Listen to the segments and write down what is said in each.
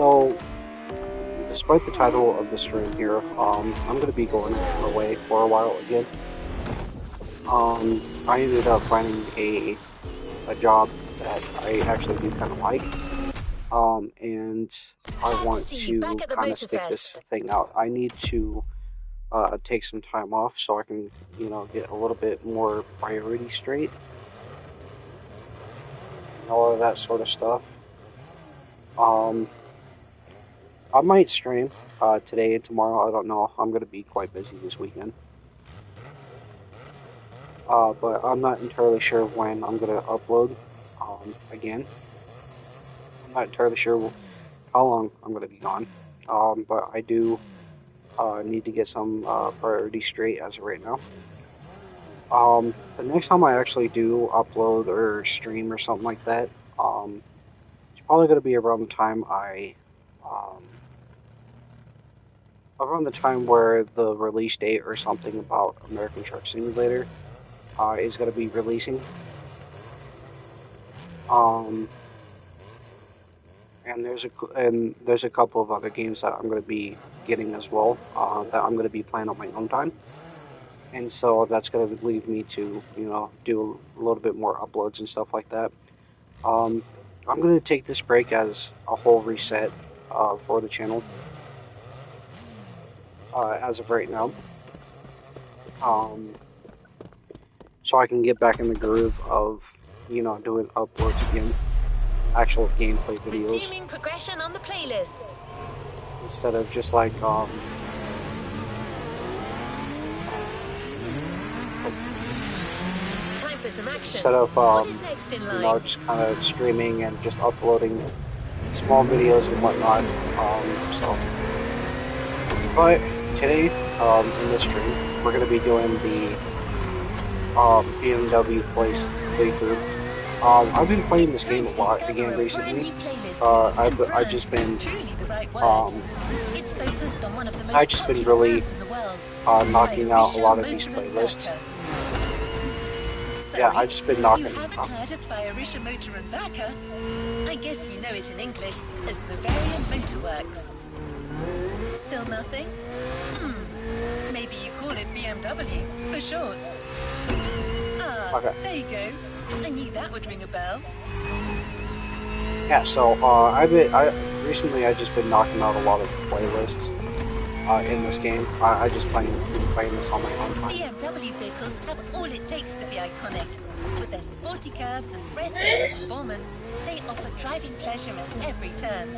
So, despite the title of the stream here, I'm going to be going away for a while again. I ended up finding a job that I actually do kind of like, and I Glad to want see you back to at the kind of stick this Motorfest. thing out. I need to take some time off so I can, get a little bit more priority straight and all of that sort of stuff. Um, I might stream today and tomorrow. I don't know. I'm going to be quite busy this weekend. But I'm not entirely sure when I'm gonna upload. Again, I'm not entirely sure how long I'm gonna be gone. But I do need to get some priorities straight as of right now. The next time I actually do upload or stream or something like that, it's probably gonna be um, around the time where the release date or something about American Truck Simulator is gonna be releasing. Um, and there's a couple of other games that I'm going to be getting as well that I'm going to be playing on my own time, and so that's going to leave me to do a little bit more uploads and stuff like that. Um, I'm going to take this break as a whole reset for the channel as of right now, um, so I can get back in the groove of doing uploads again, actual gameplay videos Resuming progression on the playlist. instead of just like Time for some action. instead of What is next in line? just kind of streaming and just uploading small videos and whatnot. So, but today, in this stream, we're going to be doing the BMW playthrough. I've been playing It's this time game a to lot discover again a brand recently. new playlist. I've Brand just been is truly the right word. um, It's focused on one of the I most just been popular really brands in the world, by knocking out a Arisha lot of these Motor and playlists. Vaca. Yeah, I Sorry, just been you knocking. haven't heard of by Arisha Motor and Vaca? I guess you know it in English as Bavarian Motorworks. Still nothing? Maybe you call it BMW for short. Ah, Okay. there you go. I knew that would ring a bell. Yeah. So I recently I just been knocking out a lot of playlists in this game. I just been playing this on my own time. BMW vehicles have all it takes to be iconic. With their sporty curves and breathtaking performance, they offer driving pleasure at every turn.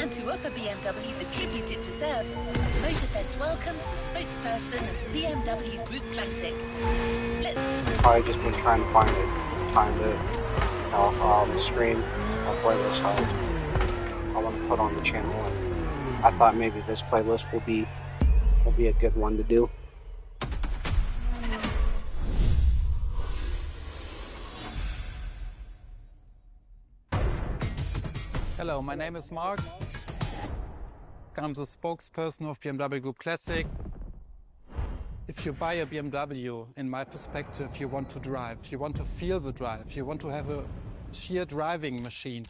And to offer BMW the tribute it deserves, Motorfest welcomes the spokesperson of BMW Group Classic. I just been trying to find a time to stream a playlist I want to put on the channel, and I thought maybe this playlist will be a good one to do. Hello, my name is Mark. I'm the spokesperson of BMW Group Classic. If you buy a BMW, in my perspective, you want to drive, you want to feel the drive, you want to have a sheer driving machine.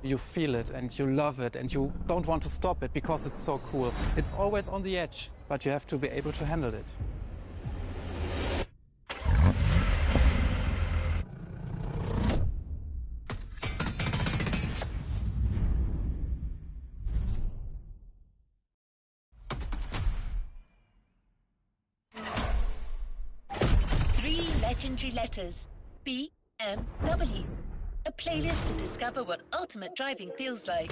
You feel it and you love it and you don't want to stop it because it's so cool. It's always on the edge, but you have to be able to handle it. Three legendary letters. BMW. A playlist to discover what ultimate driving feels like.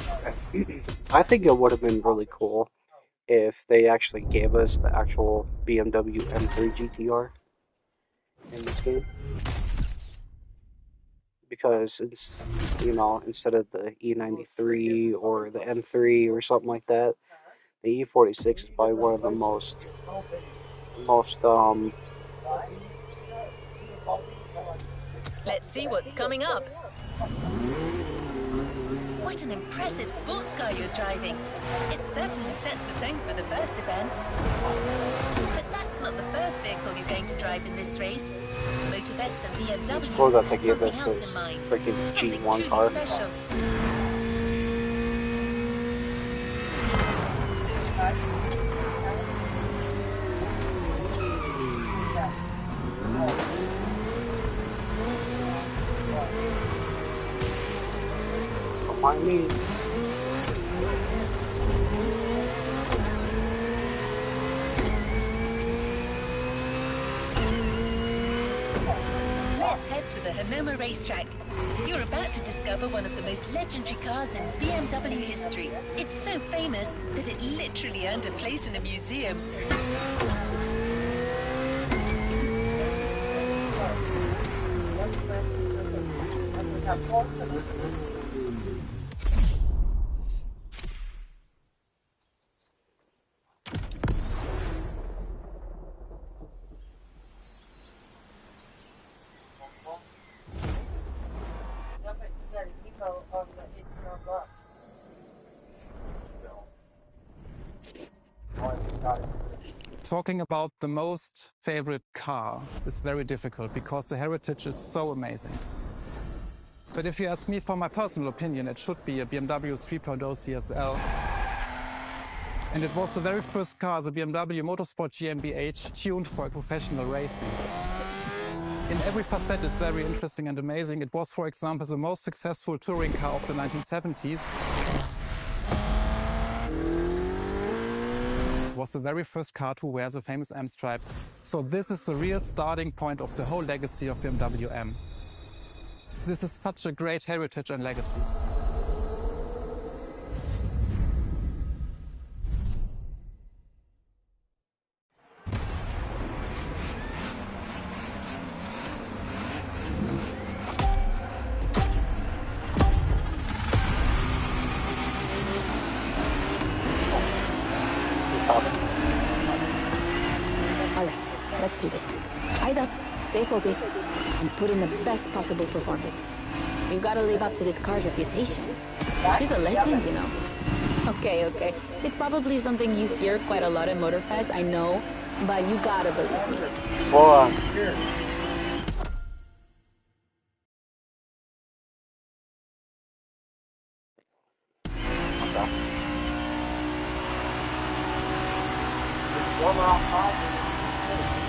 I think it would have been really cool if they actually gave us the actual BMW M3 GTR in this game, because it's, you know, instead of the E93 or the M3 or something like that, the E46 is probably one of the most Let's see what's coming up. What an impressive sports car you're driving. It certainly sets the tone for the first event. But that's not the first vehicle you're going to drive in this race. Motorvest and BMW It's cool that they have gave something us else this in mind. freaking Something G1 truly car. special. Don't mind me. Let's head to the Hanoma racetrack. You're about to discover one of the most legendary cars in BMW history. It's so famous that it literally earned a place in a museum. Talking about the most favorite car is very difficult because the heritage is so amazing. But if you ask me for my personal opinion, it should be a BMW 3.0 CSL. And it was the very first car, the BMW Motorsport GmbH, tuned for professional racing. In every facet it's very interesting and amazing. It was, for example, the most successful touring car of the 1970s. It was the very first car to wear the famous M stripes. So this is the real starting point of the whole legacy of BMW M. This is such a great heritage and legacy. All right, let's do this. Eyes up, stay focused, and put in the best possible performance. You've got to live up to this car's reputation. She's a legend, you know. Okay. It's probably something you hear quite a lot at Motorfest, I know, but you gotta believe me. Boy.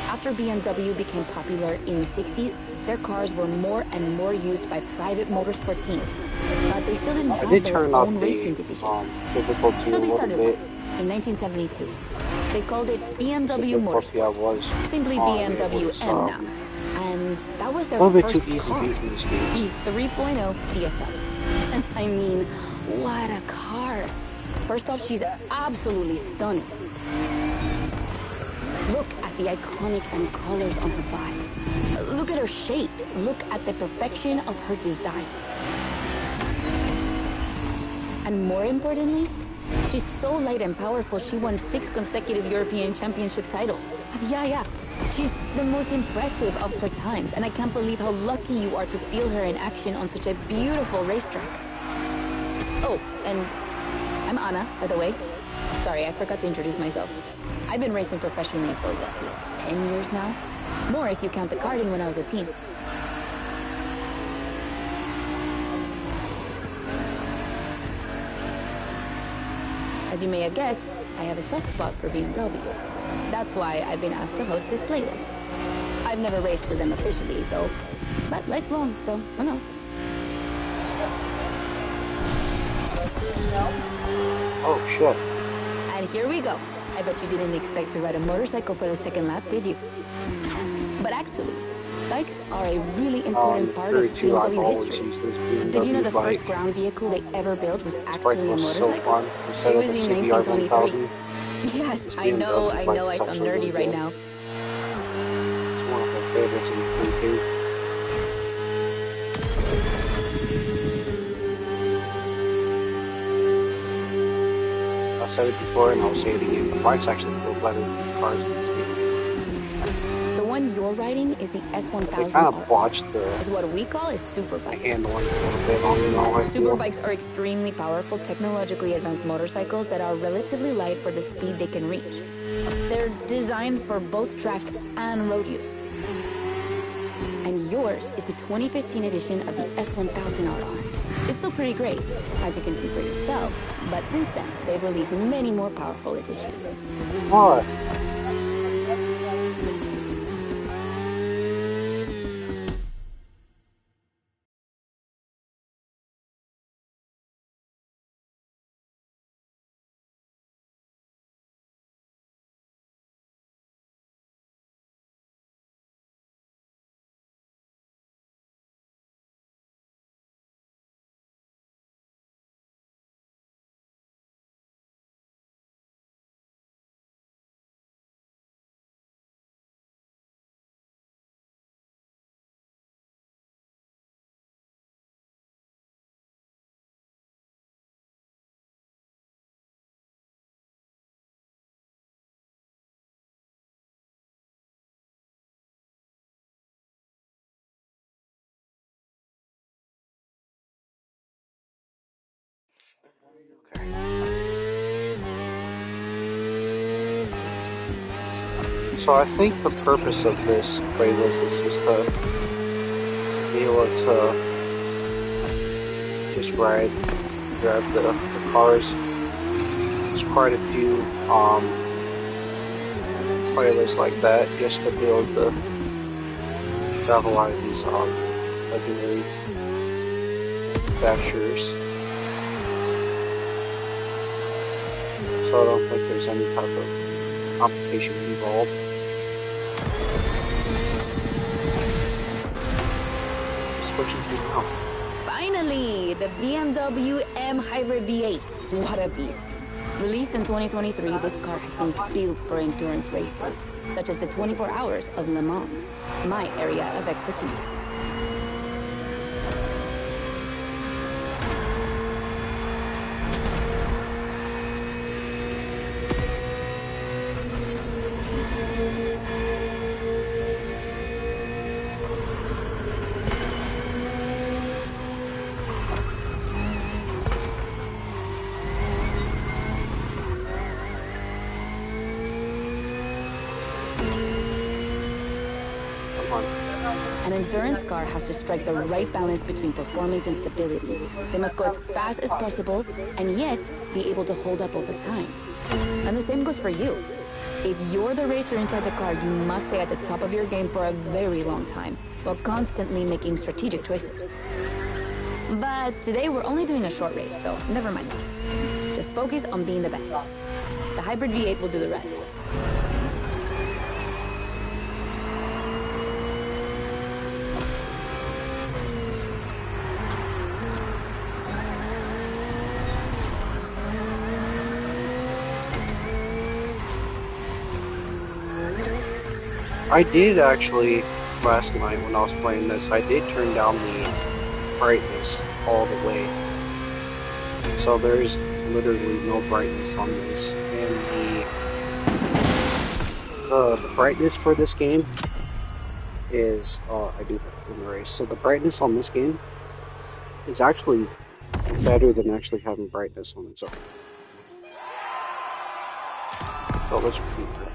After BMW became popular in the 60s, their cars were more and more used by private motorsport teams. But they still didn't I have did their turn up own the racing division. difficulty a So they little started bit. one in 1972. They called it The BMW difficulty I Motorsport, was simply on, it BMW was, M now. And that was their a little bit first too easy car, beating these games. the 3.0 CSL. And I mean, what a car! First off, she's absolutely stunning. Look at the iconic M colors on her body. Look at her shapes. Look at the perfection of her design. And more importantly, she's so light and powerful, she won 6 consecutive European Championship titles. Yeah. She's the most impressive of her times, and I can't believe how lucky you are to feel her in action on such a beautiful racetrack. Oh, and I'm Anna, by the way. Sorry, I forgot to introduce myself. I've been racing professionally for, what, 10 years now? More if you count the karting when I was a teen. As you may have guessed, I have a soft spot for BMW. That's why I've been asked to host this playlist. I've never raced with them officially, though. But life's long, so who knows? Oh shit. And here we go. I bet you didn't expect to ride a motorcycle for the second lap, did you? But actually, bikes are a really important part of Very true. I've BMW always history. used this BMW Did you know the bike. first ground vehicle they ever built was This bike actually a was so motorcycle? fun. Instead It of the was in CBR 1923. 1000, Yeah, this I know, BMW bike I is sound actually nerdy really right good. now. It's one of my favorites in the I said it before and I'll say it again. The bikes actually feel better than the cars in this game. The one you're riding is the S1000 They kind of R. botched Is what we call a the superbike. handling a little bit on them, I feel. Superbikes are extremely powerful, technologically advanced motorcycles that are relatively light for the speed they can reach. They're designed for both track and road use. And yours is the 2015 edition of the S1000RR. It's still pretty great, as you can see for yourself, but since then, they've released many more powerful editions. Alright. So I think the purpose of this playlist is just to be able to just grab the cars. There's quite a few playlists like that just to be able to have a lot of these legendary manufacturers. So I don't think there's any type of competition involved. Switching to now. Finally, the BMW M Hybrid V8. What a beast. Released in 2023, this car has been built for endurance races, such as the 24 Hours of Le Mans, my area of expertise. An endurance car has to strike the right balance between performance and stability. They must go as fast as possible and yet be able to hold up over time. And the same goes for you. If you're the racer inside the car, you must stay at the top of your game for a very long time, while constantly making strategic choices. But today we're only doing a short race, so never mind. Just focus on being the best. The Hybrid V8 will do the rest. I did actually, last night when I was playing this, I did turn down the brightness all the way. So there's literally no brightness on this. And the brightness for this game is, I do have to win the race. So the brightness on this game is actually better than actually having brightness on its own. So let's repeat that.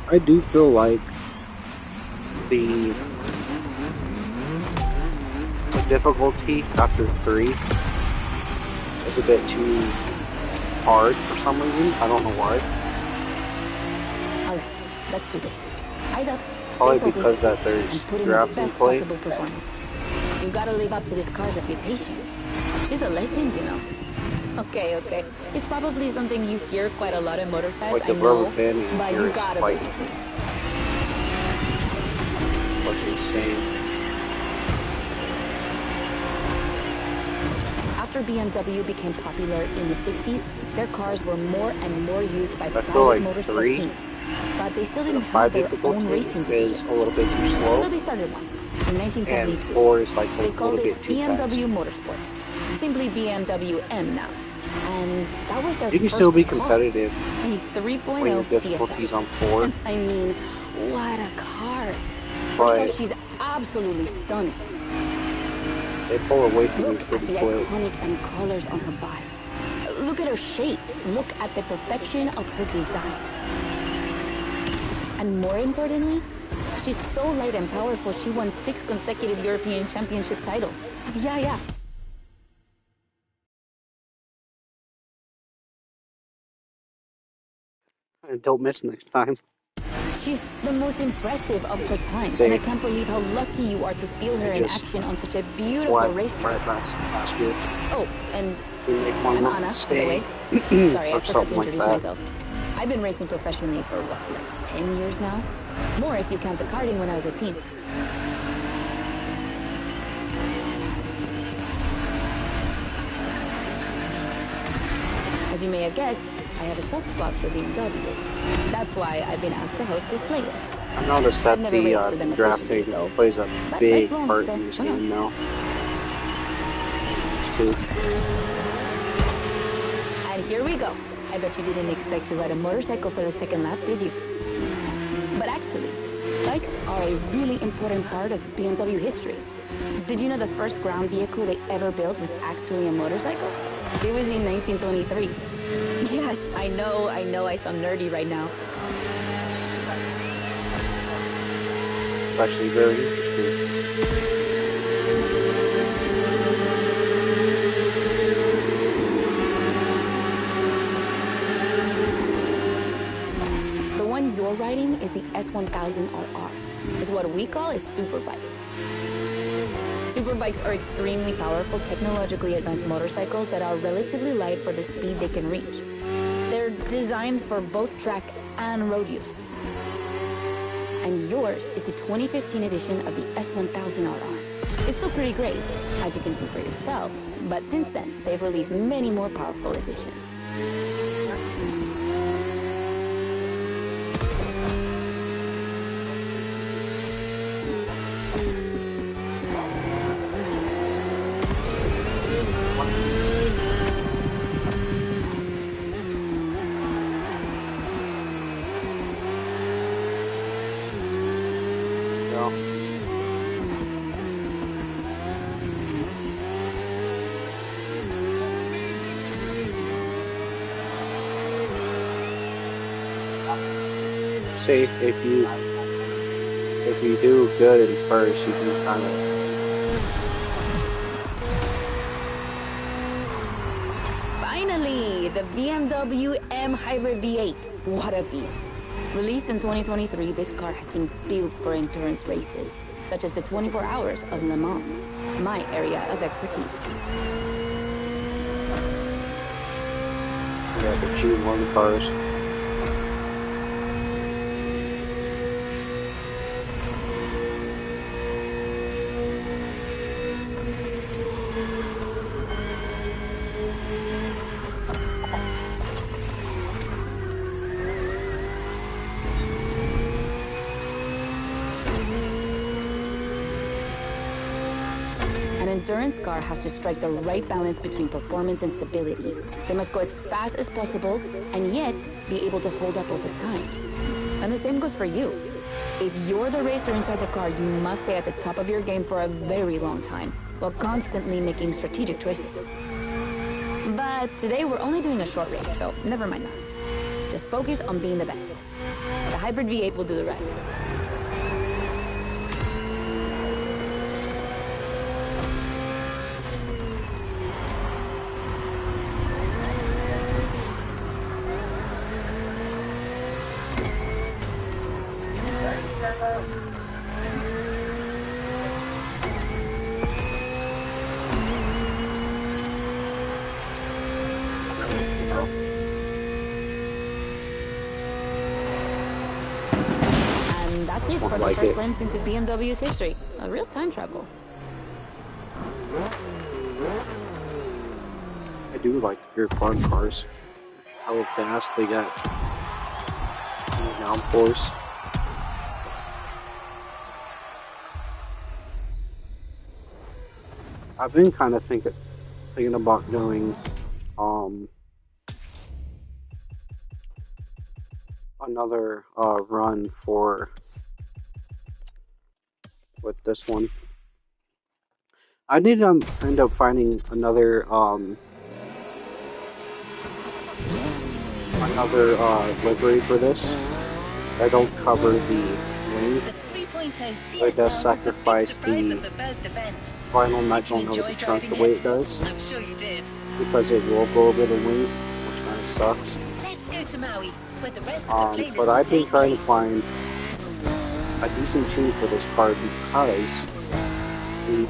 I do feel like the difficulty after 3 is a bit too hard for some reason. I don't know why. Alright, let's do this. Eyes up. Probably stay because focused, that there's and put in the drafting best play. possible performance. You gotta live up to this car's reputation. She's a legend, you know. Okay. It's probably something you hear quite a lot in Motorfest, Like I the know, rubber band and but here you it's gotta like believe me. what's insane. After BMW became popular in the 60s, their cars were more and more used by private feel like motorsport 3, teams. But they still The didn't 5 have their own difficulty racing is division. a little bit too So slow, they started one in and 1972. 4 is like a They little called it bit too fast. BMW Motorsport. simply BMW M now. And that was their You can first still be car. competitive A when 3.0 your difficulty's CSL. on 4, I mean, what a car. First but off, she's absolutely stunning. they pull away from you Look at pretty the quick. iconic M colors on her body. Look at her shapes. Look at the perfection of her design. And more importantly, she's so light and powerful, she won 6 consecutive European Championship titles. Yeah. Don't miss next time. She's the most impressive of her time, Say, and I can't believe how lucky you are to feel her in just action on such a beautiful Swipe racetrack. right last year. Oh, and If you make one I'm more Anna, by the mistake, way. Sorry, I or forgot to something like introduce that. myself. I've been racing professionally for what, like 10 years now? More if you count the karting when I was a teen. As you may have guessed, I have a soft spot for BMW. That's why I've been asked to host this playlist. I noticed that I've never raced for them the drafting officially, though. plays a But big nice long, part so in this who knows? game now. It's too. And here we go. I bet you didn't expect to ride a motorcycle for the second lap, did you? But actually, bikes are a really important part of BMW history. Did you know the first ground vehicle they ever built was actually a motorcycle? It was in 1923. Yeah, I know I sound nerdy right now. It's actually very interesting. The one you're riding is the S1000RR. It's what we call a superbike. Superbikes are extremely powerful, technologically advanced motorcycles that are relatively light for the speed they can reach. They're designed for both track and road use. And yours is the 2015 edition of the S1000RR. It's still pretty great, as you can see for yourself, but since then, they've released many more powerful editions. So, see, if you do good in first, you can kind of. Finally, the BMW M Hybrid V8. What a beast. Released in 2023, this car has been built for endurance races, such as the 24 Hours of Le Mans, my area of expertise. Yeah, the G1 cars. An endurance car has to strike the right balance between performance and stability. They must go as fast as possible and yet be able to hold up over time. And the same goes for you. If you're the racer inside the car, you must stay at the top of your game for a very long time, while constantly making strategic choices. But today we're only doing a short race, so never mind that. Just focus on being the best. The Hybrid V8 will do the rest. And that's it for the Like first it. glimpse into BMW's history. A real time travel. I do like the rear farm cars. How fast they got downforce. I've been kind of thinking about doing another run with this one. I need to end up finding another livery for this. I don't cover the wing. But it does sacrifice the vinyl not going over the trunk the way it does. I'm sure you did. Because it will go over the wing, which kind of sucks. Let's go to Maui, where the rest of the playlist But I've been will trying take to find a decent tune for this car because the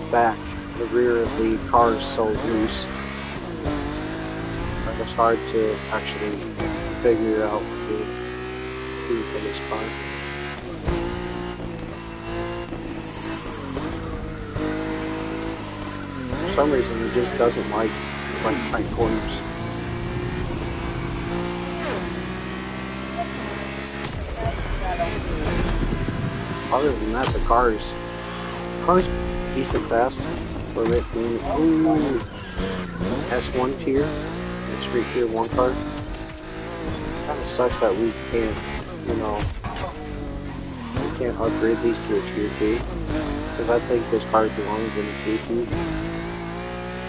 rear of the car is so loose that it's hard to actually figure out the tune for this car. For some reason, it just doesn't like tight corners. Other than that, the car's decent fast for it being S1 tier, and street tier 1 car. Kind of sucks that we can't, we can't upgrade these to a tier 2, because I think this car belongs in a tier 2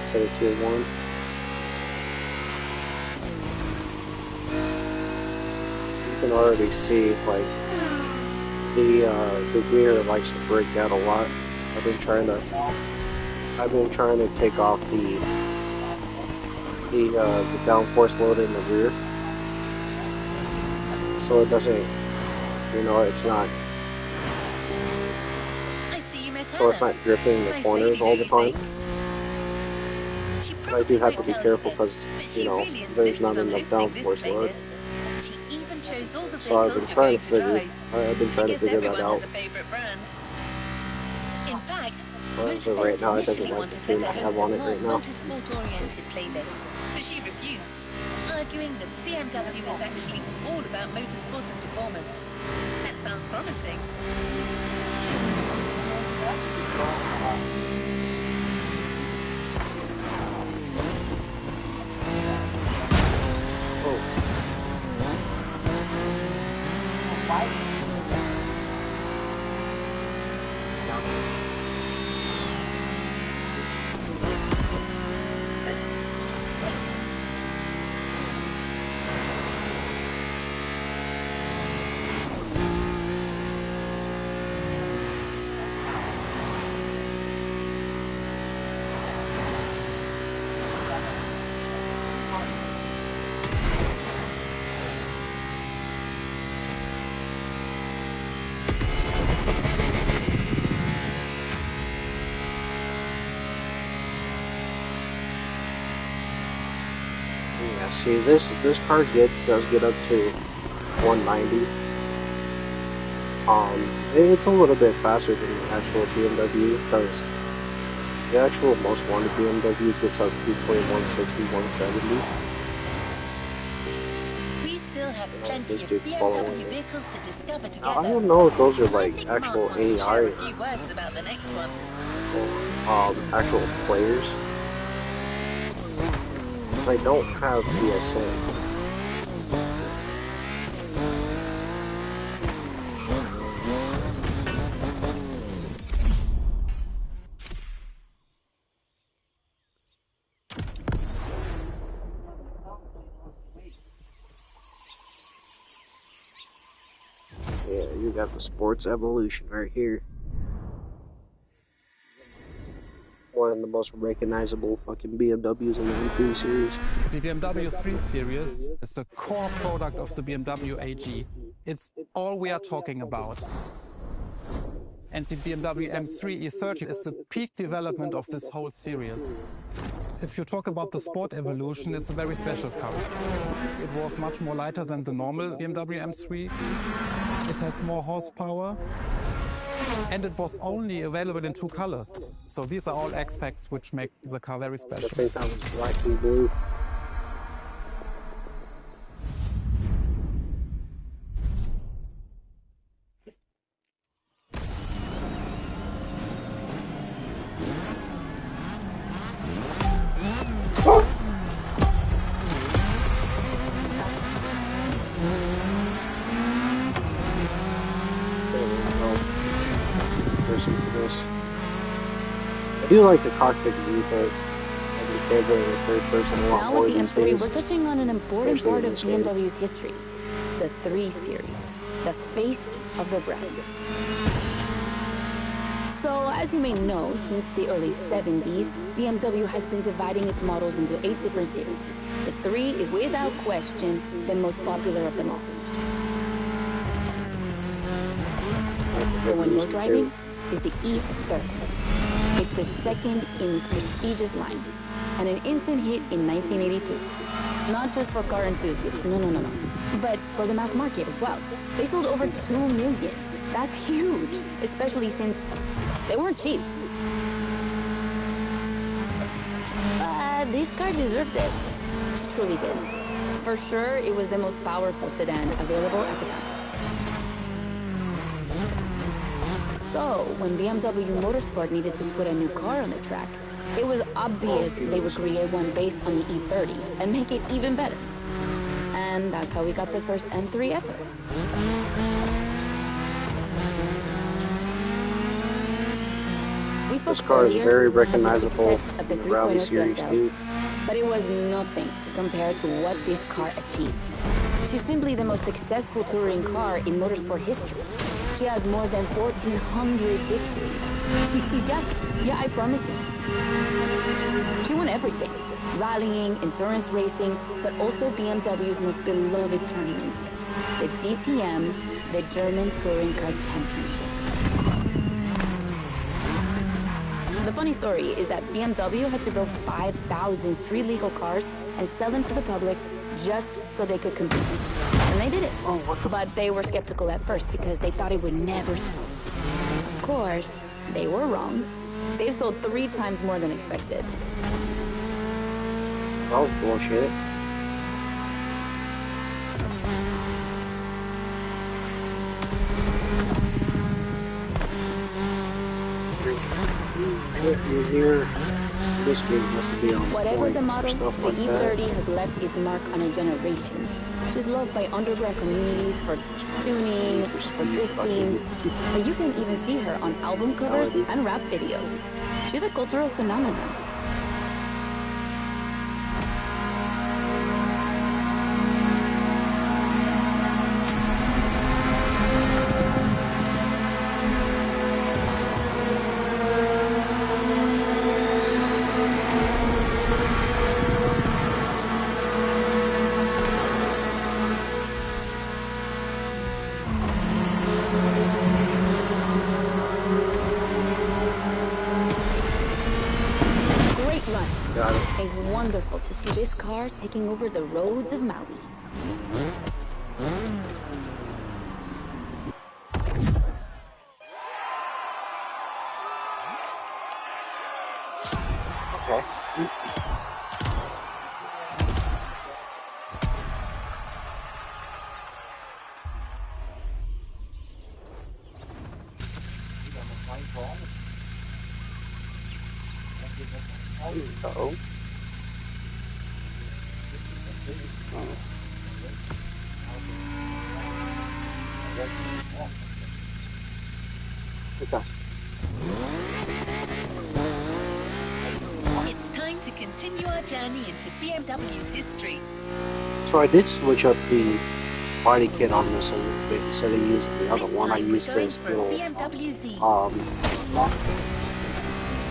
instead of tier 1. You can already see, like, the rear likes to break out a lot. I've been trying to take off the downforce load in the rear, so it doesn't, it's not, so it's not gripping the corners all the time. But I do have to be careful because, there's not enough downforce load. So I've been trying to figure that out. In fact, but right now, it doesn't like the tune I have on it right now. Motorsport-oriented playlist, but she refused, arguing that BMW is actually all about motorsport and performance. That sounds promising. See, this car does get up to 190. It's a little bit faster than the actual BMW, because the actual most wanted BMW gets up between 160 and 170. We still have plenty of BMW vehicles to discover together. Now, I don't know if those are like actual AI or words about the next one. Actual players. I don't have PSN. Yeah, you got the Sports Evolution right here. One of the most recognizable fucking BMWs in the M3 series. The BMW 3 Series is the core product of the BMW AG. It's all we are talking about. And the BMW M3 E30 is the peak development of this whole series. If you talk about the Sport Evolution, it's a very special car. It was much more lighter than the normal BMW M3. It has more horsepower. And it was only available in 2 colors. So these are all aspects which make the car very special. At the same time, it's black and blue. I do like the cockpit view, but I do favor the third person a lot Now more with the these M3, days. we're touching on an important Especially part in of this game. BMW's history. The 3 Series. The face of the brand. So, as you may know, since the early 70s, BMW has been dividing its models into 8 different series. The 3 is without question the most popular of them all. The one you're driving is the E30. It's the second in this prestigious line, and an instant hit in 1982. Not just for car enthusiasts, no, but for the mass market as well. They sold over 2 million. That's huge, especially since they weren't cheap. But this car deserved it. It truly did. For sure, it was the most powerful sedan available at the time. So, when BMW Motorsport needed to put a new car on the track, it was obvious they would create one based on the E30 and make it even better. And that's how we got the first M3 ever. This car is very recognizable in the Rally Series too. But it was nothing compared to what this car achieved. She's simply the most successful touring car in motorsport history. She has more than 1,400 victories. yeah, I promise you. She won everything. Rallying, endurance racing, but also BMW's most beloved tournaments. The DTM, the German Touring Car Championship. The funny story is that BMW had to build 5,000 street legal cars and sell them to the public just so they could compete. And they did it. But they were skeptical at first because they thought it would never sell. Of course, they were wrong. They sold 3 times more than expected. Oh, bullshit. Here, this game has to be on Whatever the point model, for stuff the like that. E30 has left its mark on a generation. She's loved by underground communities for tuning, for drifting, but you can even see her on album covers and rap videos. She's a cultural phenomenon. Got it. It's wonderful to see this car taking over the roads of Maui. Okay. Uh-oh. Okay. It's time to continue our journey into BMW's history. So I did switch up the body kit on this a little bit. Instead of using the other This one, I time we're used going this for a little BMW Z.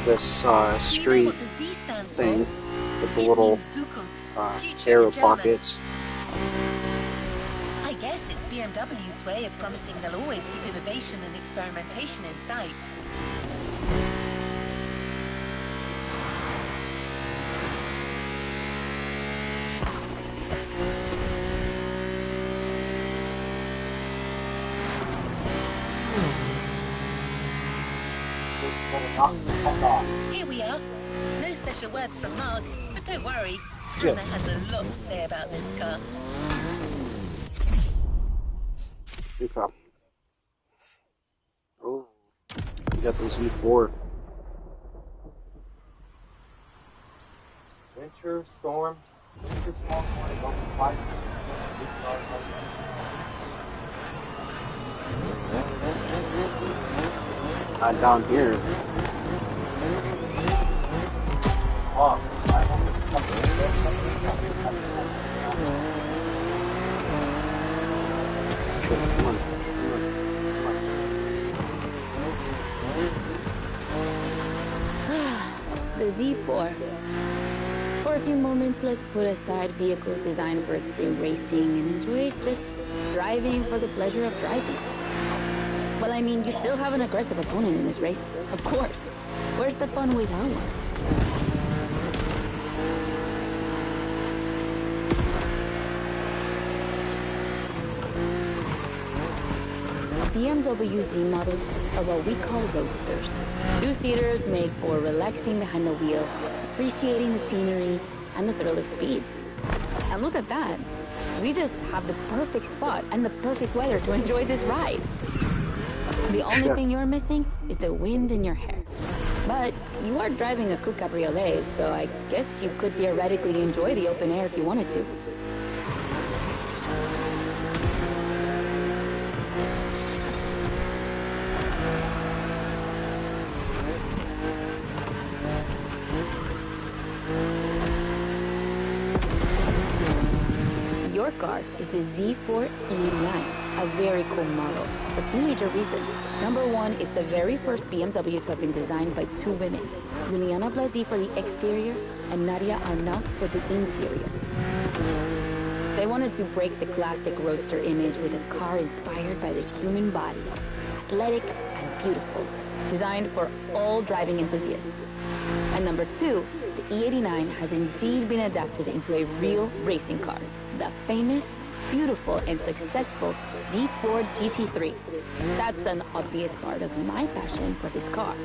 this Do you know street what the Z stands thing for? with the It little means Zukunft, future arrow in German. pockets. I guess it's BMW's way of promising they'll always keep innovation and experimentation in sight. Here we are. No special words from Mark, but don't worry. Yeah. Anna has a lot to say about this car. Okay. Oh, you got the Z4. Winter storm. Winter storm. Down here. Wow. Shit, come on. The Z4. For a few moments, let's put aside vehicles designed for extreme racing and enjoy just driving for the pleasure of driving. Well, I mean, you still have an aggressive opponent in this race. Of course. Where's the fun without one? BMW Z models are what we call roadsters. Two-seaters made for relaxing behind the wheel, appreciating the scenery and the thrill of speed. And look at that. We just have the perfect spot and the perfect weather to enjoy this ride. The only thing you're missing is the wind in your hair. But you are driving a coupe cabriolet, so I guess you could theoretically enjoy the open air if you wanted to. Your car is the Z4 E89, a very cool model for two major reasons. Number one, it's the very first BMW to have been designed by two women, Juliana Blasi for the exterior and Nadia Arnaud for the interior. They wanted to break the classic roadster image with a car inspired by the human body, athletic and beautiful, designed for all driving enthusiasts. And number two, the E89 has indeed been adapted into a real racing car, the famous, beautiful, and successful Z4 GT3. That's an obvious part of my passion for this car.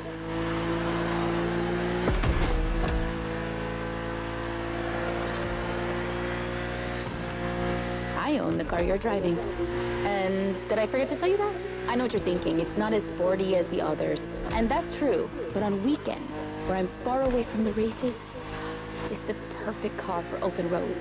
I own the car you're driving. And did I forget to tell you that? I know what you're thinking. It's not as sporty as the others. And that's true. But on weekends, where I'm far away from the races, it's the perfect car for open roads.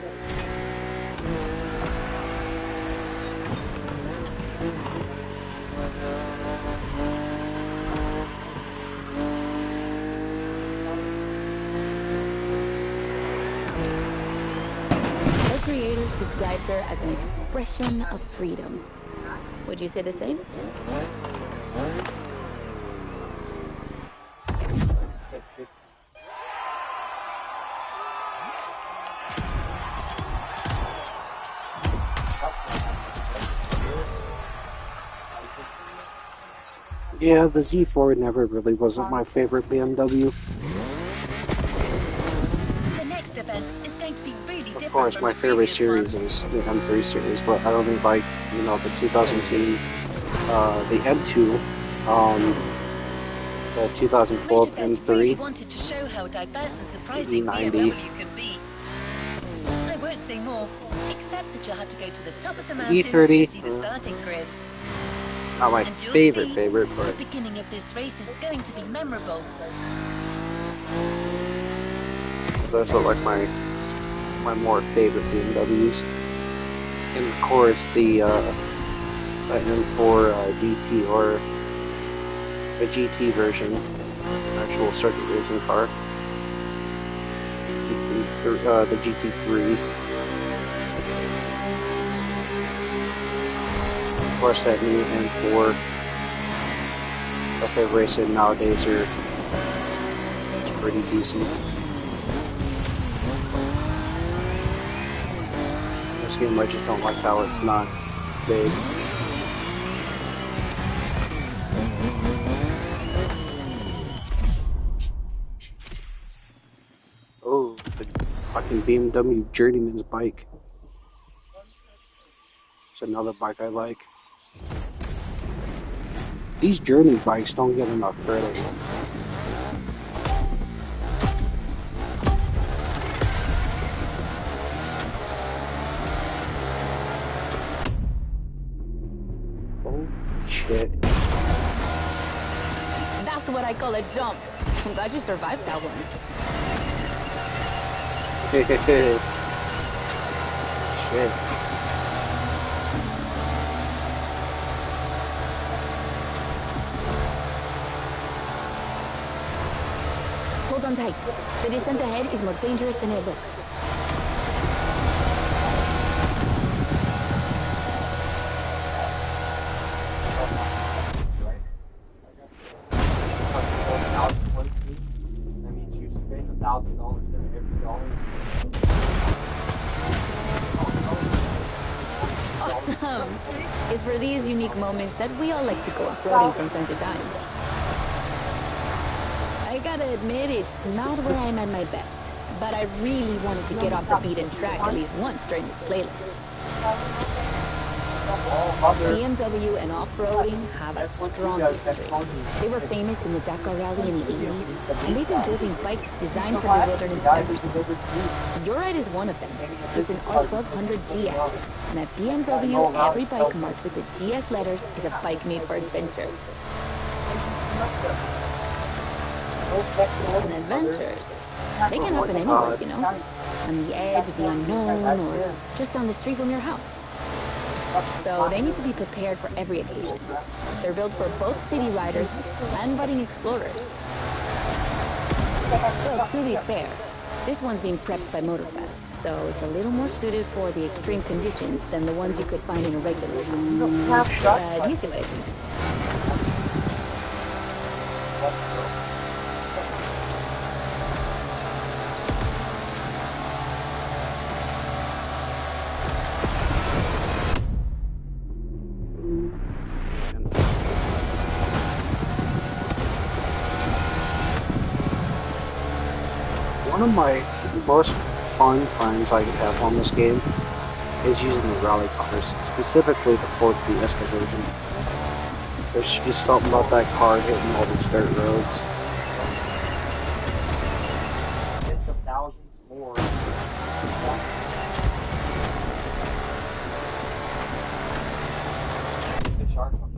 The creators described her as an expression of freedom. Would you say the same? Yeah, the Z4 never really wasn't my favorite BMW. The next event is going to be really different. Of course, from my the favorite previous series one. is the M3 series, but I only like, you know, the 2002, the M2, the 2012 Motorfest really M3, wanted to show how diverse and surprising E90. BMW can be. I won't say more, except that you'll have to go to the top of the mountain E30. to see the starting grid. Not my And you'll favorite, see, but the beginning of this race is going to be memorable. those are like my more favorite BMWs. And of course, the M4 GT, or the GT version, actual circuit racing car. The GT3. Of course, that new M4 that they're racing nowadays are pretty decent. This game, I just don't like how it's not big. Oh, the fucking BMW Journeyman's bike. It's another bike I like. These Journey bikes don't get enough credit. Oh shit. That's what I call a jump. I'm glad you survived that one. Shit. Hold on tight. The descent ahead is more dangerous than it looks. That means you spend $1,000 there every dollar. Awesome! It's for these unique moments that we all like to go off-roading from time to time. I gotta admit, it's not where I'm at my best, but I really wanted to get off the beaten track at least once during this playlist. BMW and off-roading have a strong history. They were famous in the Dakar Rally in the 80s, and they've been building bikes designed for the wilderness ever since. Your Ride is one of them. It's an R1200 GS, and at BMW, every bike marked with the GS letters is a bike made for adventure. And adventures, they can happen anywhere, you know? On the edge of the unknown, or just down the street from your house. So they need to be prepared for every occasion. They're built for both city riders and budding explorers. Well, to be fair, this one's being prepped by Motorfest, so it's a little more suited for the extreme conditions than the ones you could find in a regular shop. But you see what I mean. One of my most fun times I could have on this game is using the rally cars, specifically the Ford Fiesta version. There's just something about that car hitting all these dirt roads. Tens of thousands more. The shark one.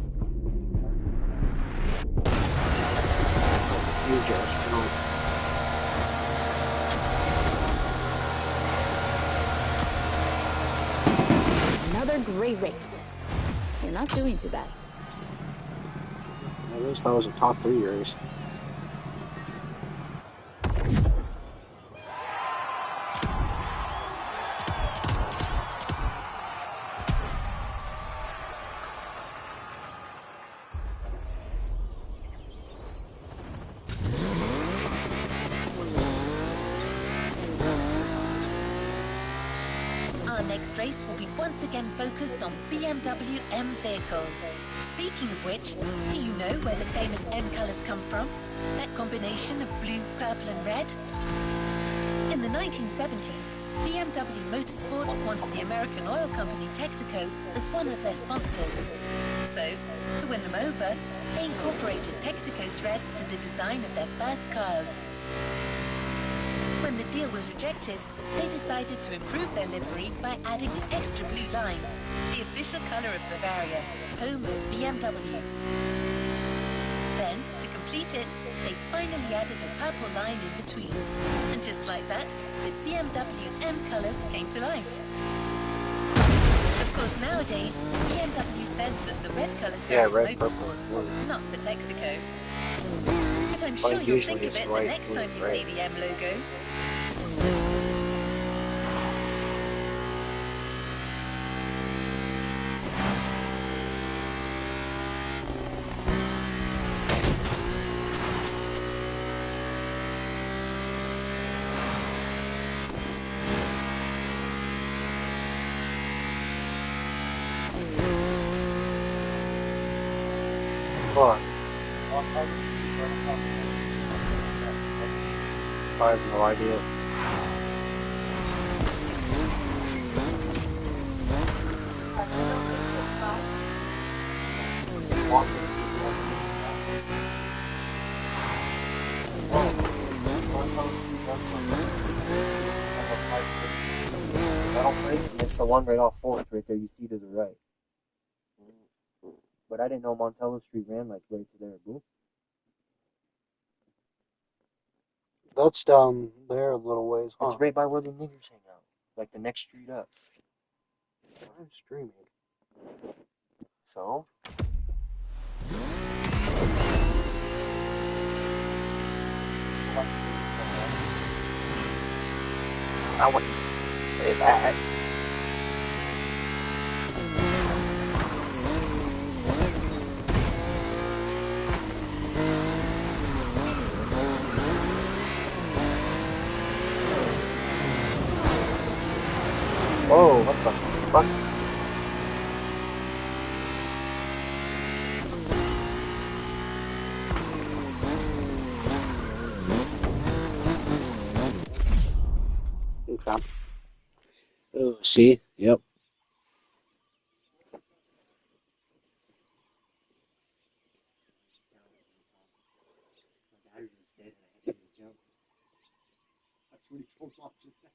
Huge ass jump. Another great race. You're not doing too bad. At least that was a top 3 race. Our next race will be once again focused on BMW M vehicles. Speaking of which, do you know where the famous M colours come from? That combination of blue, purple and red? In the 1970s, BMW Motorsport wanted the American oil company Texaco as one of their sponsors. So, to win them over, they incorporated Texaco's red to the design of their first cars. When the deal was rejected, they decided to improve their livery by adding an extra blue line, the official color of Bavaria, home of BMW. Then, to complete it, they finally added a purple line in between. And just like that, the BMW M colors came to life. Of course, nowadays, BMW says that the red color stands for red, purple, Motorsport, blue. not for Texaco. But I'm sure Like you'll usually think of it's it the white, next blue, time you red. see the M logo. But I have no idea. Metal plate, and it's the one right off 4th right there you see to the right. But I didn't know Montello Street ran like right to there. Boom. That's down there a little ways, huh? It's right by where the niggers hang out. Like the next street up. I'm streaming. So? I wouldn't say that. Whoa, what the fuck? Okay. Oh, see? Yep. That's what he told Mom just now.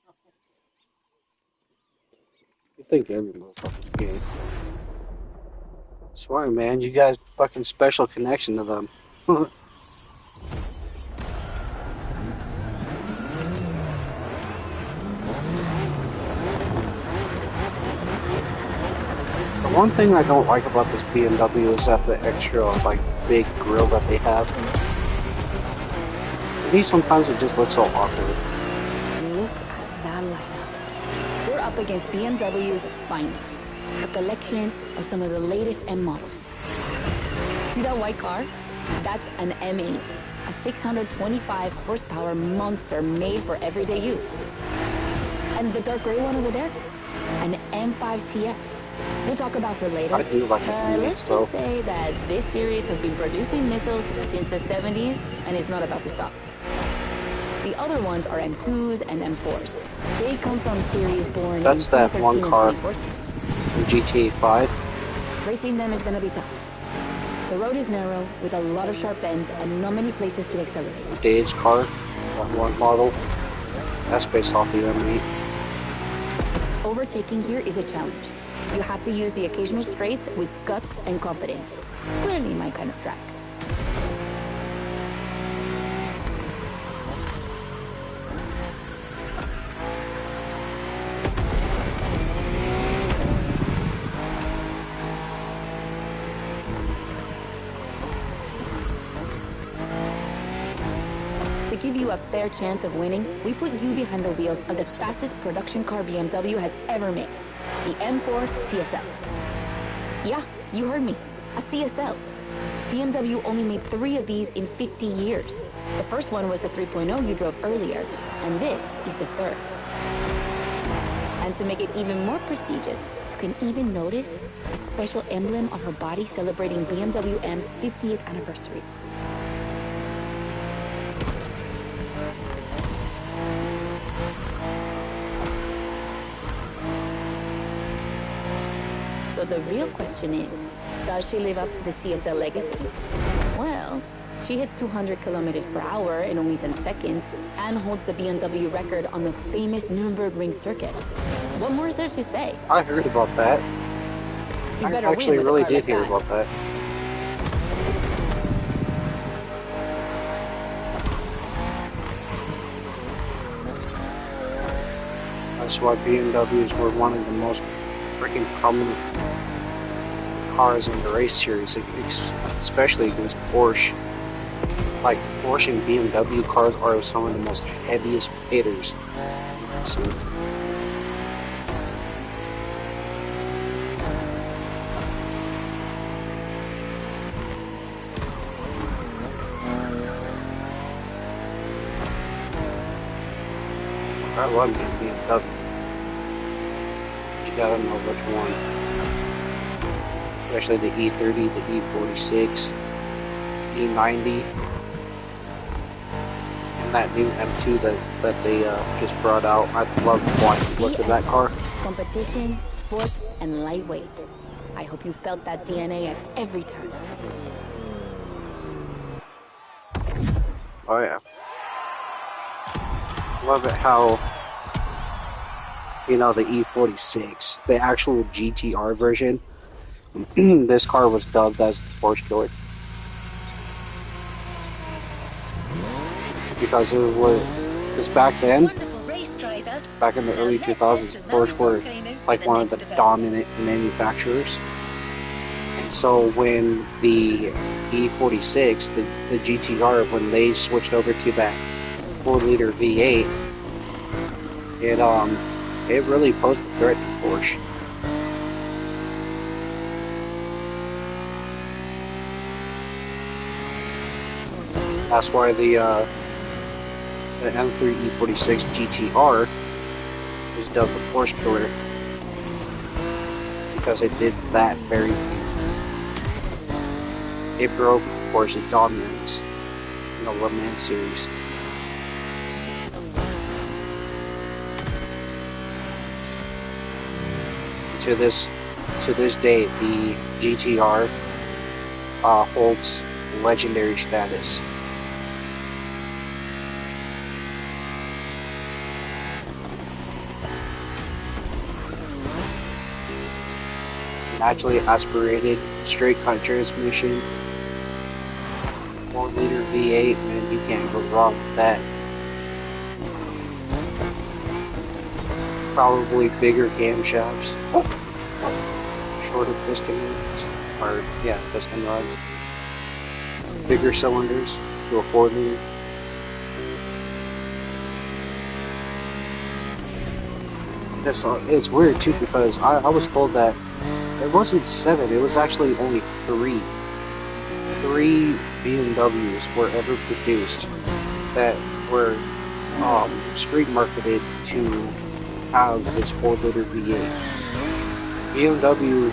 I think every motherfucker's gay. Swear, man, you guys fucking special connection to them. The one thing I don't like about this BMW is that the extra, like, big grille that they have. To me, sometimes it just looks so awkward. Look at that lineup. We're up against BMW's finest. A collection of some of the latest M models. See that white car? That's an M8. A 625 horsepower monster made for everyday use. And the dark gray one over there? An M5 CS. We'll talk about her later. I do like the M8s, let's though. just say that this series has been producing missiles since the 70s and is not about to stop. The other ones are M2s and M4s. They come from series born That's in that 2013 one and car. 2014. GTA 5. Racing them is gonna be tough. The road is narrow, with a lot of sharp bends and not many places to accelerate. Dave's car, that one model. That's based off the M8. Overtaking here is a challenge. You have to use the occasional straights with guts and confidence. Clearly my kind of track. To give you a fair chance of winning, we put you behind the wheel of the fastest production car BMW has ever made, the M4 CSL. Yeah, you heard me, a CSL. BMW only made 3 of these in 50 years. The first one was the 3.0 you drove earlier, and this is the third. And to make it even more prestigious, you can even notice a special emblem on her body celebrating BMW M's 50th anniversary. So the real question is, does she live up to the CSL legacy? Well, she hits 200 kilometers per hour in only 10 seconds and holds the BMW record on the famous Nürburgring circuit. What more is there to say? I heard about that. You I better actually win with a really car did like hear that. about that. That's why BMWs were one of the most freaking prominent cars in the race series, especially against Porsche. Like, Porsche and BMW cars are some of the most heaviest hitters. So, I love BMW. You gotta know which one. Especially the E30, the E46, E90, and that new M2 that they just brought out. I love the look of that car. Competition, sport, and lightweight. I hope you felt that DNA at every turn. Oh yeah. Love it how, you know, the E46, the actual GTR version, this car was dubbed as the Porsche Killer. Because it was, because back then, Wonderful race driver. back in the early 2000s, Porsche were like one of the dominant manufacturers. And so when the E46, the GTR, when they switched over to that 4-liter V8, it really posed a threat to Porsche. That's why the M3 E46 GTR is dubbed the Porsche Killer, because it did that very thing. It broke Porsche's dominance in the Le Mans series. To this day, the GTR holds legendary status. Naturally aspirated, straight cut transmission, 4-liter V8, man, you can't go wrong with that. Probably bigger camshafts, shorter piston rods, or yeah, piston rods, bigger cylinders to a 4-liter. It's weird too, because I was told that it wasn't 7, it was actually only 3. 3 BMWs were ever produced that were street marketed to have this 4-liter V8. BMW,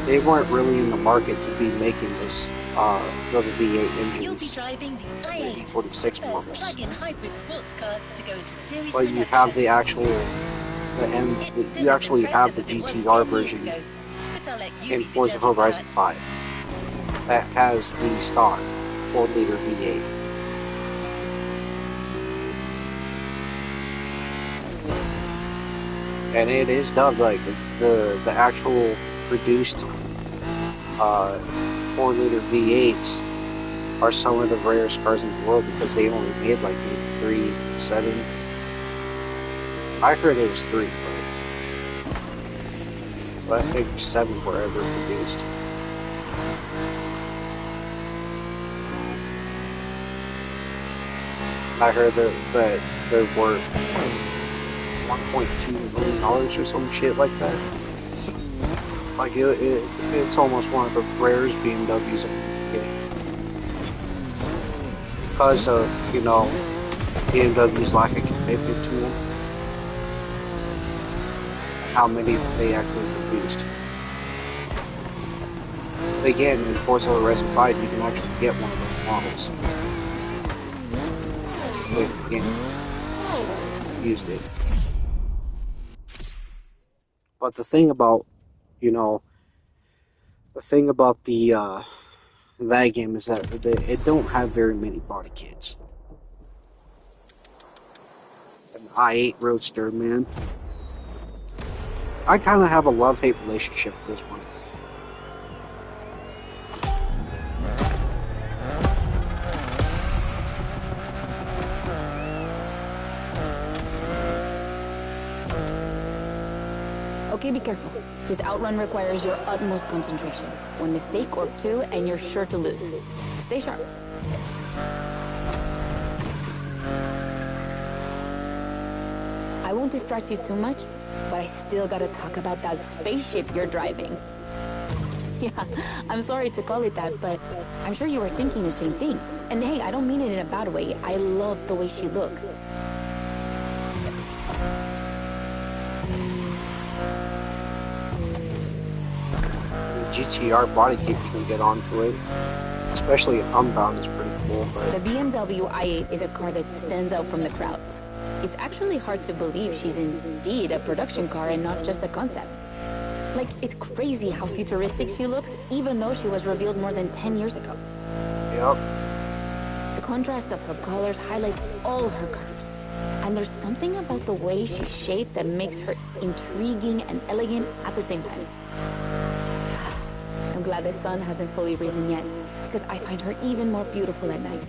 they weren't really in the market to be making this little V8 You'll be engines. driving the i8, 46 first models. plug-in hybrid sports car to go into series But you have the actual, you actually have the GTR version in Forza Horizon 5 that has the stock 4-liter V8. And it is dubbed like the actual produced 4-liter V8s are some of the rarest cars in the world, because they only made like 3, 7. I heard it was 3, but I think 7 were ever produced. I heard that they're worth $1.2 million or some shit like that. Like it's almost one of the rarest BMWs I can get, because of, you know, BMW's lack of commitment to them. How many they actually produced. But again, in Forza Horizon 5, you can actually get one of those models. But again, used it. But the thing about, you know, the thing about the that game is that it don't have very many body kits. An i8 Roadster, man. I kind of have a love-hate relationship with this one. Okay, be careful. This outrun requires your utmost concentration. One mistake or two, and you're sure to lose. Stay sharp. I won't distract you too much, but I still gotta talk about that spaceship you're driving. Yeah, I'm sorry to call it that, but I'm sure you were thinking the same thing. And hey, I don't mean it in a bad way. I love the way she looks. GTR body kit, you can get onto it. Especially Unbound is pretty cool. But The BMW i8 is a car that stands out from the crowds. It's actually hard to believe she's indeed a production car and not just a concept. Like, it's crazy how futuristic she looks, even though she was revealed more than 10 years ago. yep. The contrast of her colors highlights all her curves. And there's something about the way she's shaped that makes her intriguing and elegant at the same time. I'm glad the sun hasn't fully risen yet, because I find her even more beautiful at night.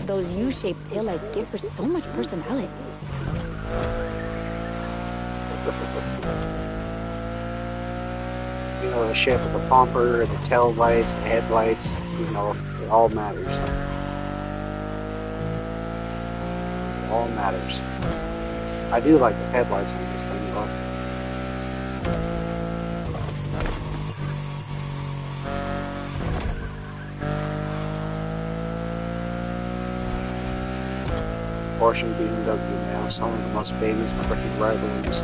Those U-shaped taillights give her so much personality. You know, the shape of the bumper, the tail lights, the headlights, you know, it all matters. It all matters. I do like the headlights on this thing, though. Porsche and BMW now, some of the most famous freaking rivalries.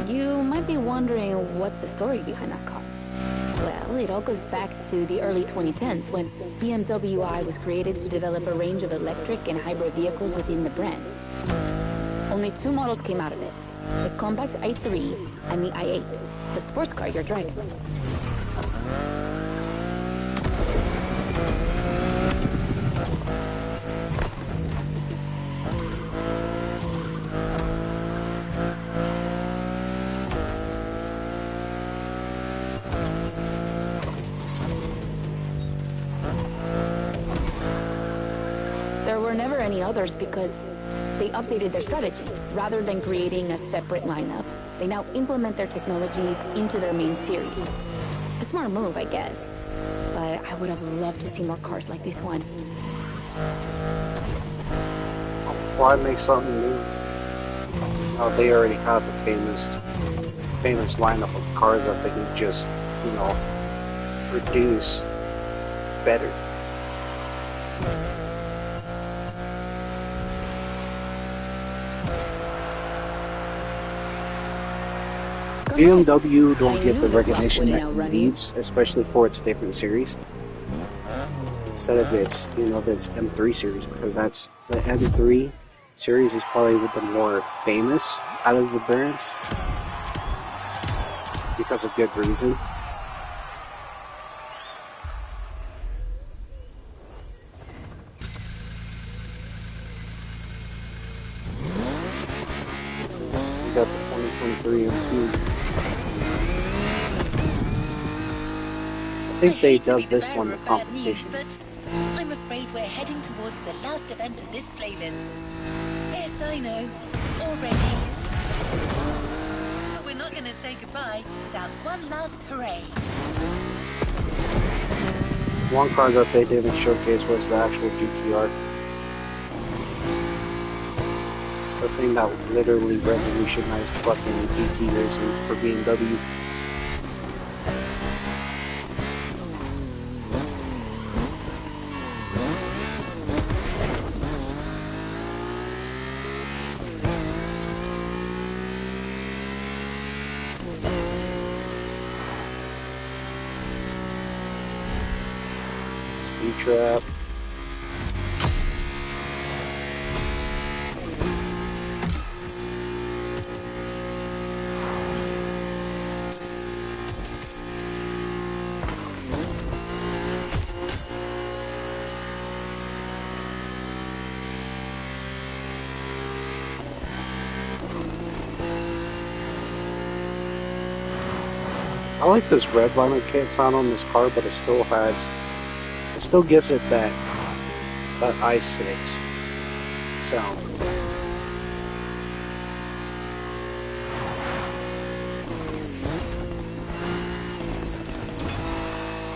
You might be wondering what's the story behind that car. Well, it all goes back to the early 2010s when BMW I was created to develop a range of electric and hybrid vehicles within the brand. Only 2 models came out of it, the compact i3 and the i8, the sports car you're driving. There were never any others because they updated their strategy. Rather than creating a separate lineup, they now implement their technologies into their main series. A smart move, I guess. But I would have loved to see more cars like this one. Why make something new? They already have a famous lineup of cars that they can just, produce better. BMW don't get the recognition that it needs, especially for its different series. Instead of its, this M3 series, because that's the M3 series is probably the more famous out of the brands because of good reason. We got the 2023 M2. I think they dubbed this one the competition. But I'm afraid we're heading towards the last event of this playlist. Yes, I know. Already. But we're not going to say goodbye without one last hooray. One car that they didn't showcase was the actual GTR. The thing that literally revolutionized fucking GT racing for BMW. Speed trap. I like this red vinyl kit sound on this car, but it still gives it that i6 sound.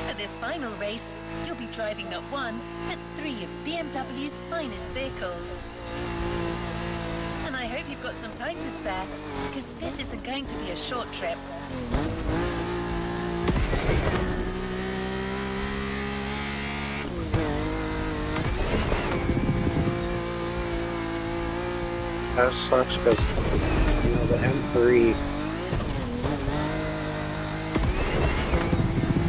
For this final race, you'll be driving not one, but 3 of BMW's finest vehicles. And I hope you've got some time to spare, because this isn't going to be a short trip. That sucks because, the M3...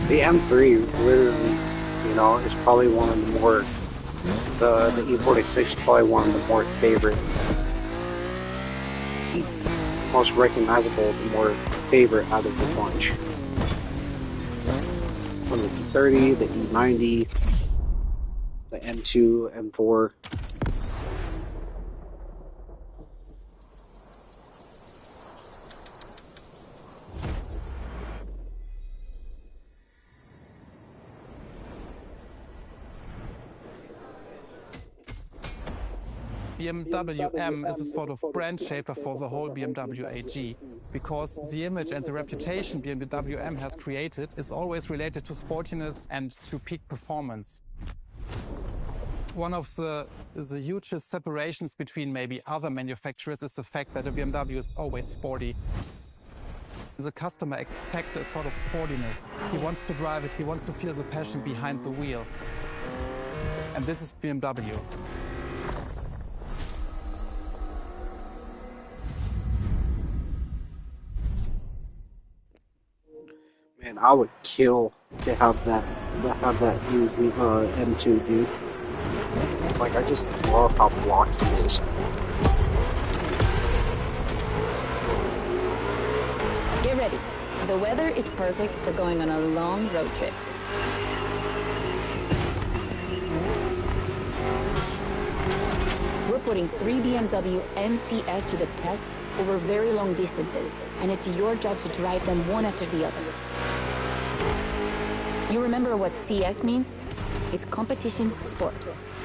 The M3 literally, is probably one of the more... The E46 is probably one of the more favorite... most recognizable, the more favorite out of the bunch. From the E30, the E90, the M2, M4... BMW M is a sort of brand shaper for the whole BMW AG, because the image and the reputation BMW M has created is always related to sportiness and to peak performance. One of the hugest separations between maybe other manufacturers is the fact that a BMW is always sporty. The customer expects a sort of sportiness. He wants to drive it, he wants to feel the passion behind the wheel. And this is BMW. Man, I would kill to have that new M2, dude. Like, I just love how blocky it is. Get ready. The weather is perfect for going on a long road trip. We're putting 3 BMW MCS to the test over very long distances, and it's your job to drive them one after the other. You remember what CS means? It's competition sport,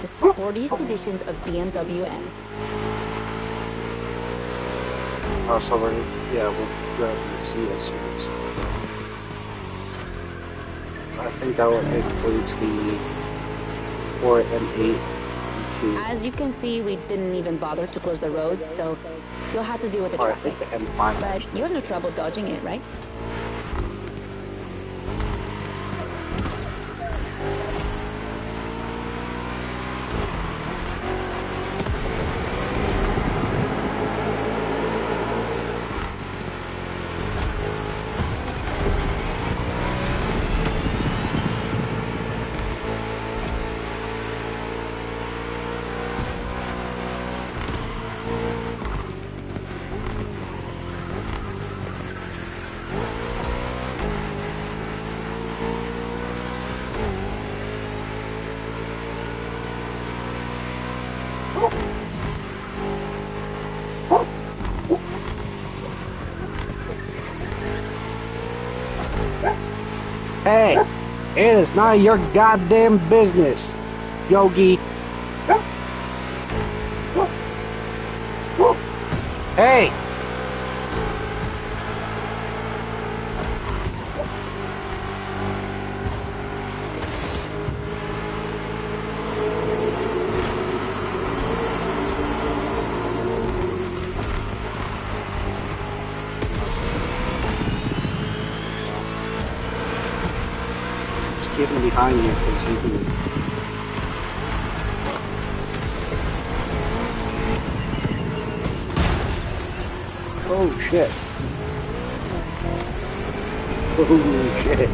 the sportiest editions of BMW M. So we're grabbing the CS series. I think that includes the 4 M8. As you can see, we didn't even bother to close the roads, so you'll have to deal with the traffic. I think the M5. But you have no trouble dodging it, right? Hey, it is none of your goddamn business, Yogi. Hey! Keep him behind you because you can. Oh shit. Holy shit.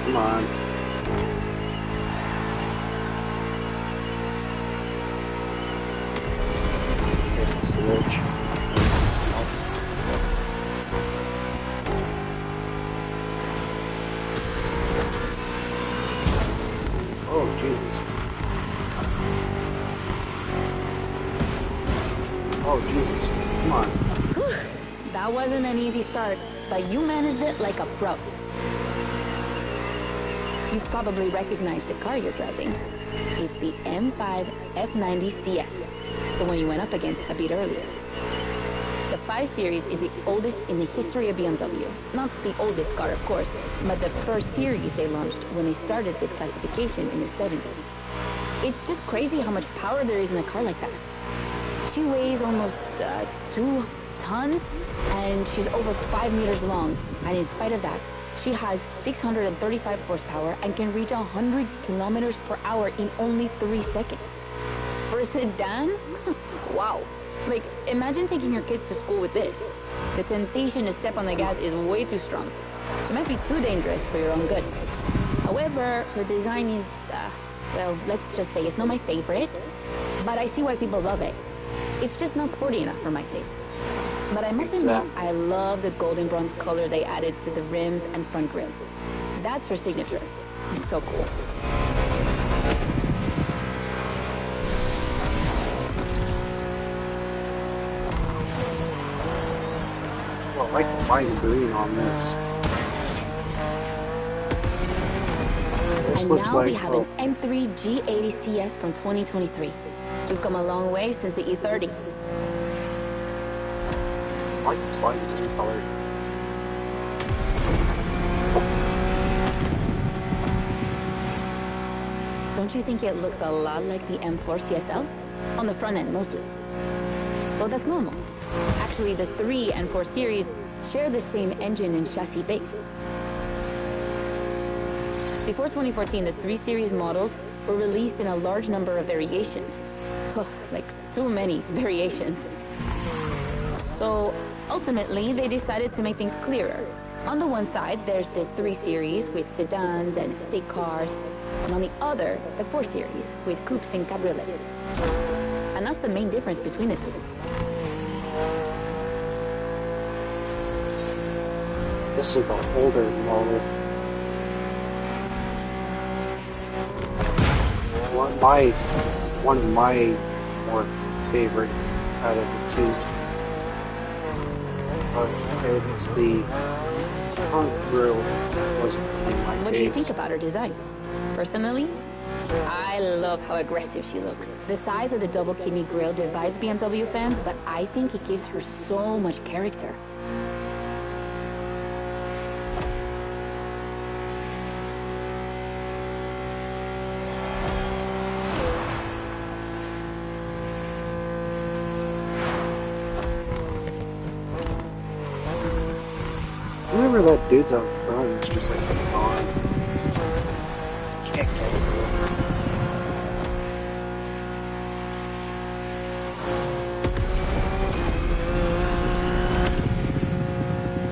Come on. There's the switch. Oh, Jesus. Oh, Jesus. Come on. Whew. That wasn't an easy start, but you managed it like a pro. You've probably recognized the car you're driving. It's the M5 F90 CS, the one you went up against a bit earlier. The 5 Series is the oldest in the history of BMW. Not the oldest car, of course, but the first series they launched when they started this classification in the 70s. It's just crazy how much power there is in a car like that. She weighs almost 2 tons, and she's over 5 meters long, and in spite of that, she has 635 horsepower and can reach 100 kilometers per hour in only 3 seconds. For a sedan? Wow. Like, imagine taking your kids to school with this. The temptation to step on the gas is way too strong. She might be too dangerous for your own good. However, her design is, well, let's just say it's not my favorite, but I see why people love it. It's just not sporty enough for my taste. But I must admit, I love the golden bronze color they added to the rims and front grille. That's her signature. It's so cool. Well, I like the lime green on this. This And looks now like we have an M3 G80 CS from 2023. We've come a long way since the E30. I like this lime green color. Don't you think it looks a lot like the M4 CSL? On the front end, mostly. Well, that's normal. Actually, the 3 and 4 series share the same engine and chassis base. Before 2014, the 3 series models were released in a large number of variations. Ugh, like too many variations. So ultimately, they decided to make things clearer. On the one side, there's the 3 series with sedans and estate cars, and on the other, the 4 series with coupes and cabriolets. And that's the main difference between the two. This is the older model. One of my more favorite out of the two. It was the front grille wasn't really my taste. What do you think about her design? Personally, I love how aggressive she looks. The size of the double kidney grille divides BMW fans, but I think it gives her so much character. Whoever that dude's out front is just like gone. Can't catch him.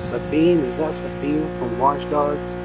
Sabine, is that Sabine from Watch Dogs?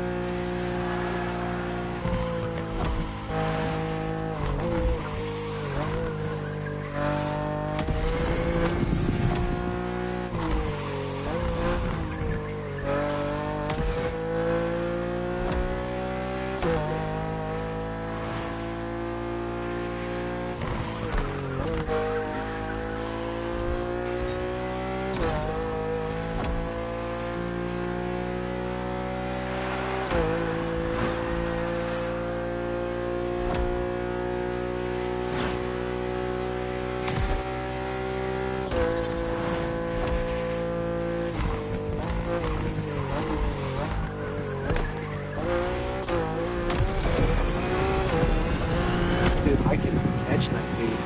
Dude, I can catch that dude.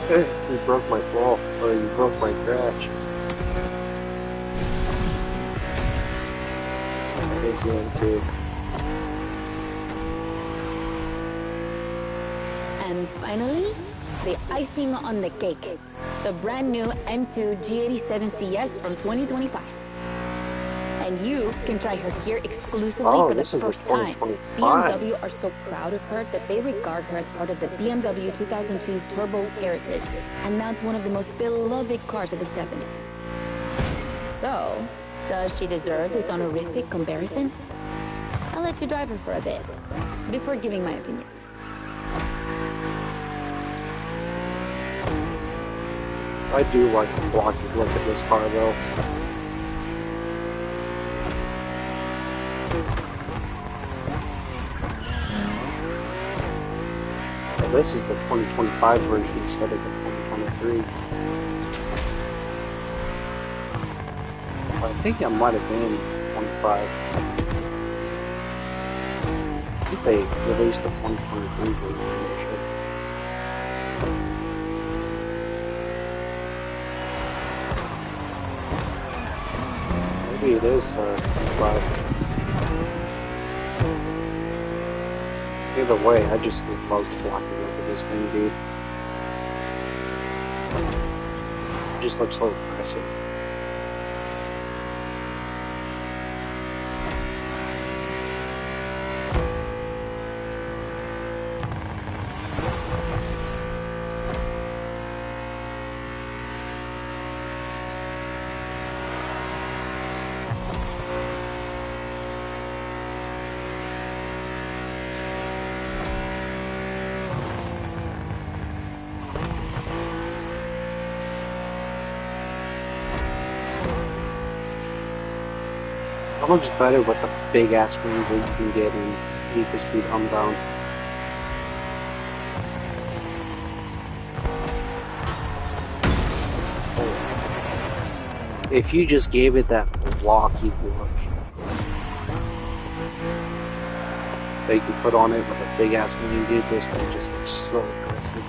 You broke my ball, or you broke my crash. That is name too. And finally, the icing on the cake. The brand new M2 G87 CS from 2025. And you can try her here exclusively for the first time. BMW are so proud of her that they regard her as part of the BMW 2002 Turbo Heritage, and now it's one of the most beloved cars of the 70s. So, does she deserve this honorific comparison? I'll let you drive her for a bit, before giving my opinion. I do like the blocky look at this car though. So this is the 2025 version instead of the 2023. I think it might have been 25. I think they released the 2023 version. Maybe it is 25. Either way, I just love the blocky look of this thing, dude. It just looks so aggressive. It looks better with the big ass wings that you can get in Need for Speed Unbound. If you just gave it that blocky look that you could put on it with a big ass wing, dude, this thing just looks so aggressive.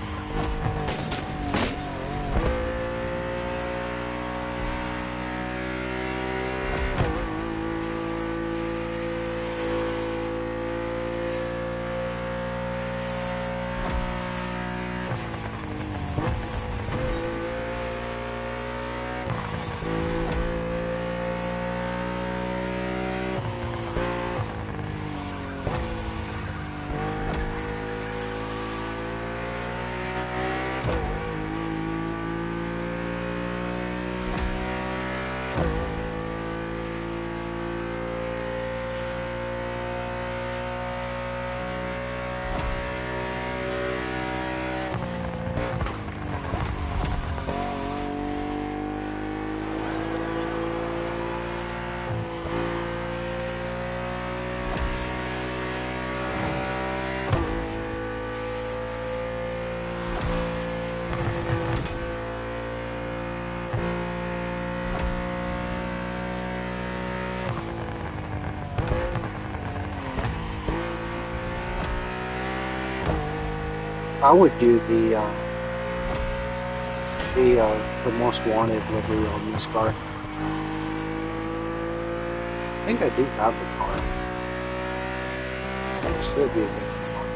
I would do the most wanted livery on this car. I think I do have the car. So it should be a different one.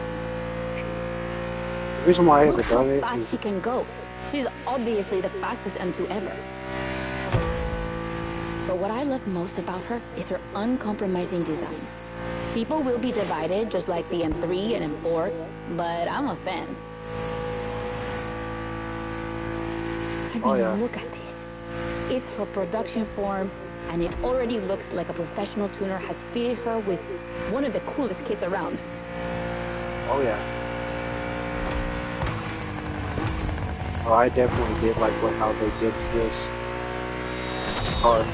The reason why I haven't done it How fast is she can go. She's obviously the fastest M2 ever. But what I love most about her is her uncompromising design. People will be divided just like the M3 and M4, but I'm a fan. I mean, Oh, yeah. look at this. It's her production form, and it already looks like a professional tuner has fitted her with one of the coolest kits around. oh yeah. Oh, I definitely did like how they did this car.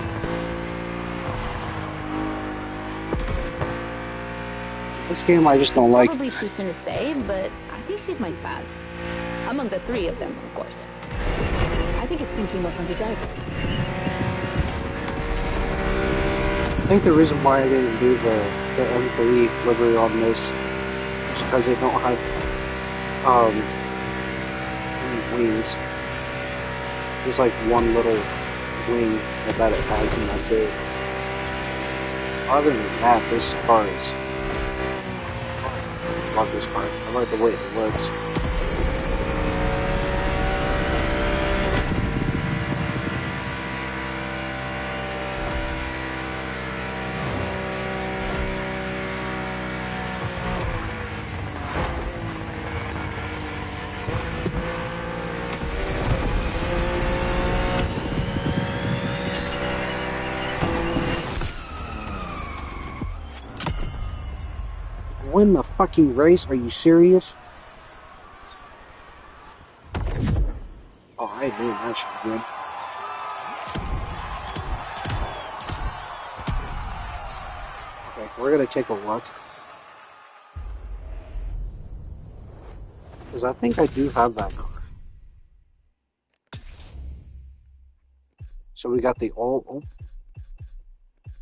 This game I just don't like. Probably too soon to say, but I think she's my fave. Among the three of them, of course. I think it's simply more fun to drive. I think the reason why I didn't do the M3 livery on this is because they don't have any wings. There's like one little wing that it has, and that's it. Other than that, this car is. I love this car. I like the way it looks. win the fucking race. Are you serious? Oh, I knew that should be good. Okay, we're gonna take a look. Because I think I do have that car. So we got the old... Oh.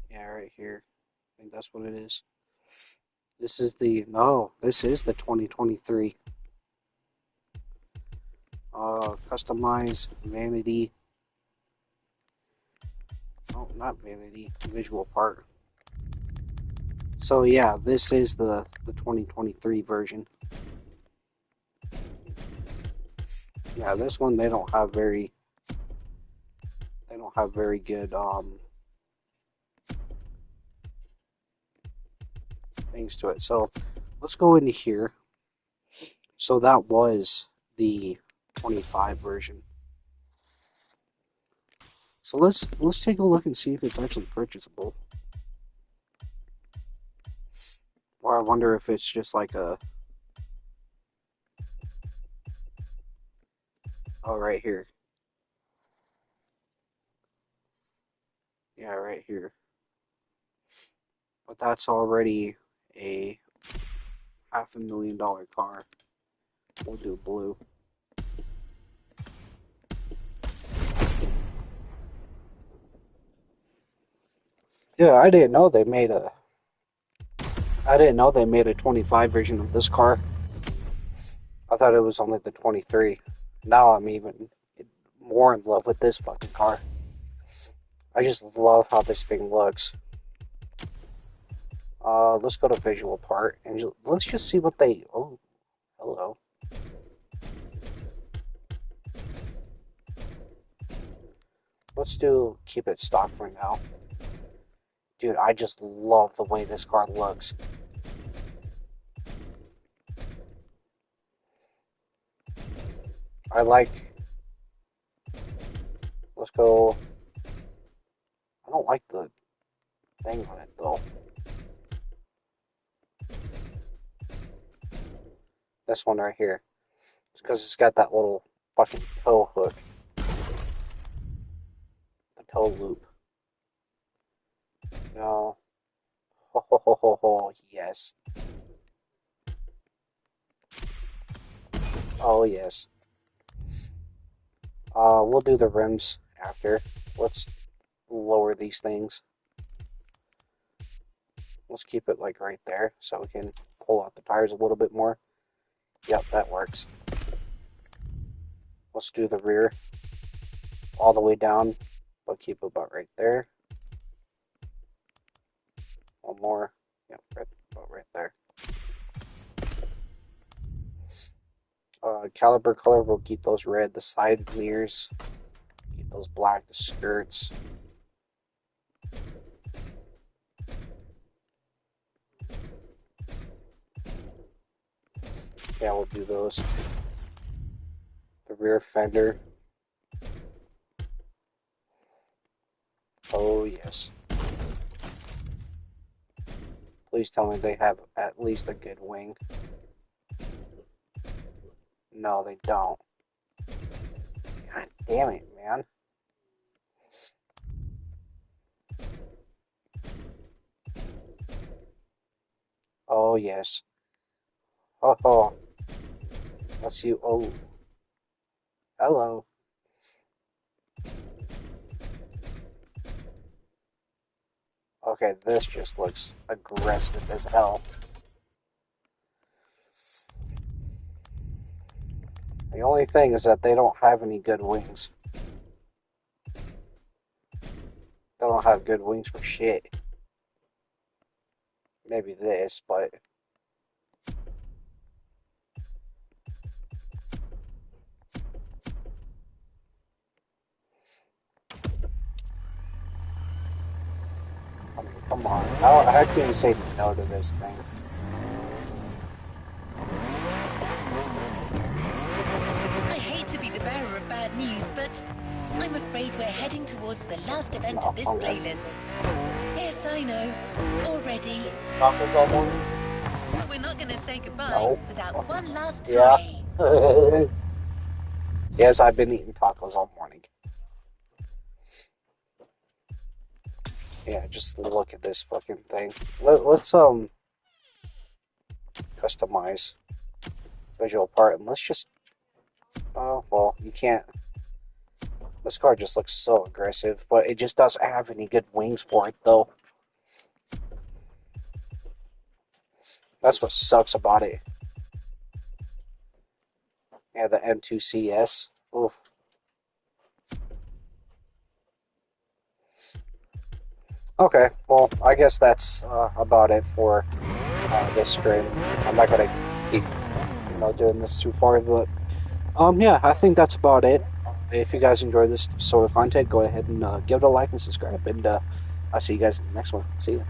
Yeah, right here. I think that's what it is. This is the... No, this is the 2023. Customize, vanity. Oh, not vanity. Visual part. So yeah, this is the 2023 version. Yeah, this one they don't have very good things to it. So let's go into here. So that was the 25 version. So let's take a look and see if it's actually purchasable. Or I wonder if it's just like a... Oh, right here. Yeah, right here. But that's already a $500,000 car. We'll do blue. Yeah, I didn't know they made a 25 version of this car. I thought it was only the 23. Now I'm even more in love with this fucking car. I just love how this thing looks. Let's go to visual part and let's just see what they... Oh, hello. Let's keep it stock for now. Dude, I just love the way this car looks. Let's go... I don't like the thing on it, though. This one right here. It's because it's got that little fucking toe hook. The toe loop. No. Ho ho ho ho ho, yes. Oh, yes. We'll do the rims after. Let's lower these things. Let's keep it like right there so we can pull out the tires a little bit more. Yep, that works. Let's do the rear all the way down, but keep it about right there. One more. Yep, about right there. Caliper color, we'll keep those red. The side mirrors, keep those black. The skirts. Yeah, we'll do those. The rear fender. Oh, yes. Please tell me they have at least a good wing. No, they don't. God damn it, man. Oh, yes. Oh. Let's see. Oh. Hello. Okay, this just looks aggressive as hell. The only thing is that they don't have any good wings. They don't have good wings for shit. Maybe this, but... I mean, come on. I can't say no to this thing. I hate to be the bearer of bad news, but I'm afraid we're heading towards the last event of this playlist. Yes, I know. Already. Tacos all morning? But we're not going to say goodbye No. without one last Yeah. hooray. Yes, I've been eating tacos all morning. Yeah, just look at this fucking thing. Let's customize visual part, and let's just. Oh well, you can't. This car just looks so aggressive, but it just doesn't have any good wings for it, though. That's what sucks about it. Yeah, the M2CS. Oof. Okay, well, I guess that's about it for this stream. I'm not gonna keep, doing this too far, but yeah, I think that's about it. If you guys enjoy this sort of content, go ahead and give it a like and subscribe, and I'll see you guys in the next one. See ya.